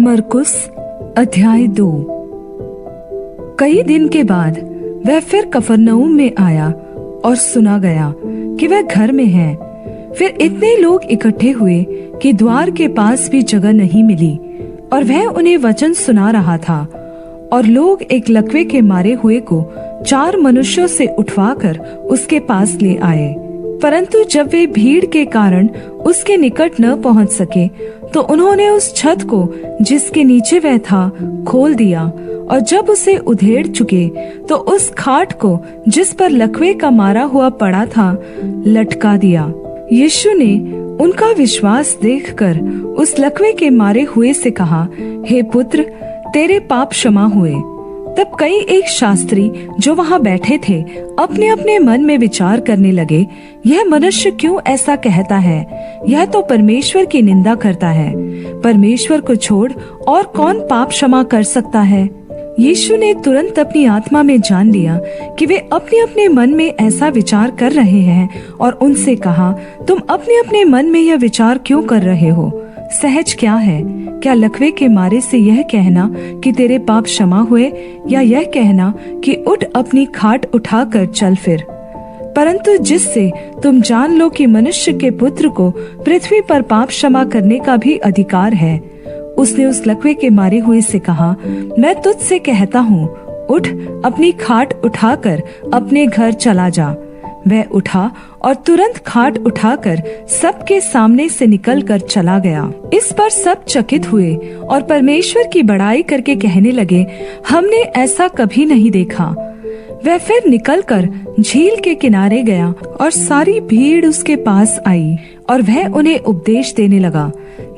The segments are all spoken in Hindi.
मरकुस अध्याय 2। कई दिन के बाद वह फिर कफरनहूम में आया और सुना गया कि वह घर में है। फिर इतने लोग इकट्ठे हुए कि द्वार के पास भी जगह नहीं मिली, और वह उन्हें वचन सुना रहा था। और लोग एक लकवे के मारे हुए को 4 मनुष्यों से उठवाकर उसके पास ले आए। परंतु जब वे भीड़ के कारण उसके निकट न पहुंच सके, तो उन्होंने उस छत को जिसके नीचे वह था खोल दिया, और जब उसे उधेड़ चुके तो उस खाट को जिस पर लकवे का मारा हुआ पड़ा था लटका दिया। यीशु ने उनका विश्वास देखकर उस लकवे के मारे हुए से कहा, हे पुत्र, तेरे पाप क्षमा हुए। तब कई एक शास्त्री जो वहां बैठे थे अपने अपने मन में विचार करने लगे, यह मनुष्य क्यों ऐसा कहता है? यह तो परमेश्वर की निंदा करता है। परमेश्वर को छोड़ और कौन पाप क्षमा कर सकता है? यीशु ने तुरंत अपनी आत्मा में जान लिया कि वे अपने अपने मन में ऐसा विचार कर रहे हैं, और उनसे कहा, तुम अपने अपने मन में यह विचार क्यों कर रहे हो? सहज क्या है? क्या लकवे के मारे से यह कहना कि तेरे पाप क्षमा हुए, या यह कहना कि उठ अपनी खाट उठाकर चल फिर? परंतु जिससे तुम जान लो कि मनुष्य के पुत्र को पृथ्वी पर पाप क्षमा करने का भी अधिकार है, उसने उस लकवे के मारे हुए से कहा, मैं तुझसे कहता हूँ, उठ अपनी खाट उठाकर अपने घर चला जा। वह उठा और तुरंत खाट उठाकर सबके सामने से निकलकर चला गया। इस पर सब चकित हुए और परमेश्वर की बड़ाई करके कहने लगे, हमने ऐसा कभी नहीं देखा। वह फिर निकलकर झील के किनारे गया, और सारी भीड़ उसके पास आई, और वह उन्हें उपदेश देने लगा।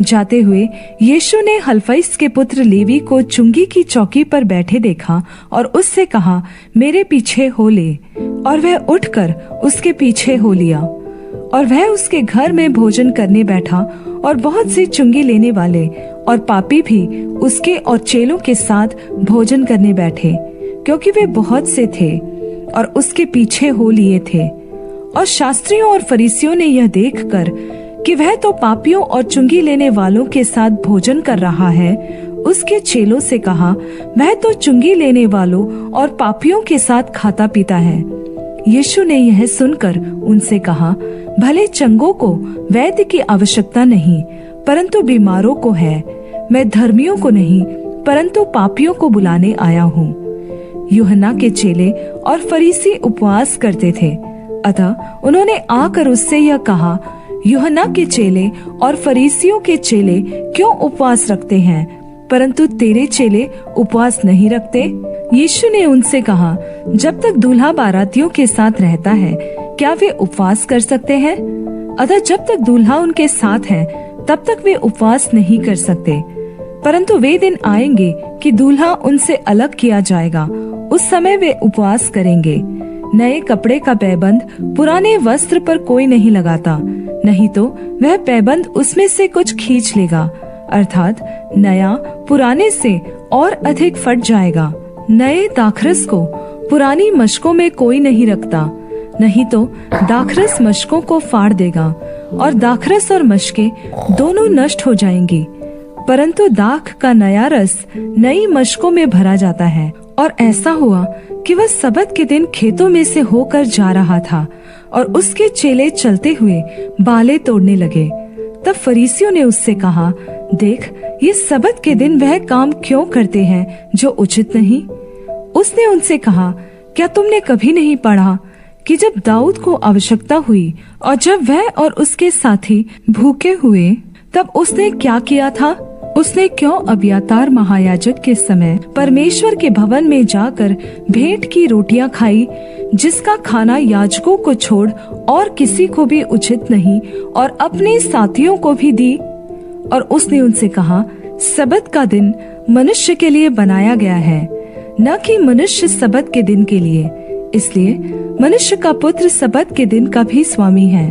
जाते हुए यीशु ने हलफईस के पुत्र लेवी को चुंगी की चौकी पर बैठे देखा और उससे कहा, मेरे पीछे हो ले। और वह उठकर उसके पीछे हो लिया। और वह उसके घर में भोजन करने बैठा, और बहुत से चुंगी लेने वाले और पापी भी उसके और चेलों के साथ भोजन करने बैठे, क्योंकि वे बहुत से थे और उसके पीछे हो लिए थे। और शास्त्रियों और फरीसियों ने यह देखकर कि वह तो पापियों और चुंगी लेने वालों के साथ भोजन कर रहा है, उसके चेलों से कहा, वह तो चुंगी लेने वालों और पापियों के साथ खाता पीता है। यीशु ने यह सुनकर उनसे कहा, भले चंगों को वैद्य की आवश्यकता नहीं, परंतु बीमारों को है। मैं धर्मियों को नहीं, परंतु पापियों को बुलाने आया हूँ। यूहन्ना के चेले और फरीसी उपवास करते थे, अतः उन्होंने आकर उससे यह कहा, यूहन्ना के चेले और फरीसियों के चेले क्यों उपवास रखते हैं, परंतु तेरे चेले उपवास नहीं रखते? यीशु ने उनसे कहा, जब तक दूल्हा बारातियों के साथ रहता है, क्या वे उपवास कर सकते हैं? अतः जब तक दूल्हा उनके साथ है, तब तक वे उपवास नहीं कर सकते। परंतु वे दिन आएंगे कि दूल्हा उनसे अलग किया जाएगा, उस समय वे उपवास करेंगे। नए कपड़े का पैबंद पुराने वस्त्र पर कोई नहीं लगाता, नहीं तो वह पैबंद उसमें से कुछ खींच लेगा, अर्थात नया पुराने से और अधिक फट जाएगा। नए दाखरस को पुरानी मशकों में कोई नहीं रखता, नहीं तो दाखरस मशकों को फाड़ देगा, और दाखरस और मशकें दोनों नष्ट हो जाएंगी। परंतु दाख का नया रस नई मशकों में भरा जाता है। और ऐसा हुआ कि वह सबत के दिन खेतों में से होकर जा रहा था, और उसके चेले चलते हुए बाले तोड़ने लगे। तब फरीसियों ने उससे कहा, देख, ये सबत के दिन वह काम क्यों करते हैं जो उचित नहीं? उसने उनसे कहा, क्या तुमने कभी नहीं पढ़ा कि जब दाऊद को आवश्यकता हुई और जब वह और उसके साथी भूखे हुए, तब उसने क्या किया था? उसने क्यों अबियातार महायाजक के समय परमेश्वर के भवन में जाकर भेंट की रोटियां खाई, जिसका खाना याजकों को छोड़ और किसी को भी उचित नहीं, और अपने साथियों को भी दी? और उसने उनसे कहा, सबत का दिन मनुष्य के लिए बनाया गया है, न कि मनुष्य सबत के दिन के लिए। इसलिए मनुष्य का पुत्र सबत के दिन का भी स्वामी है।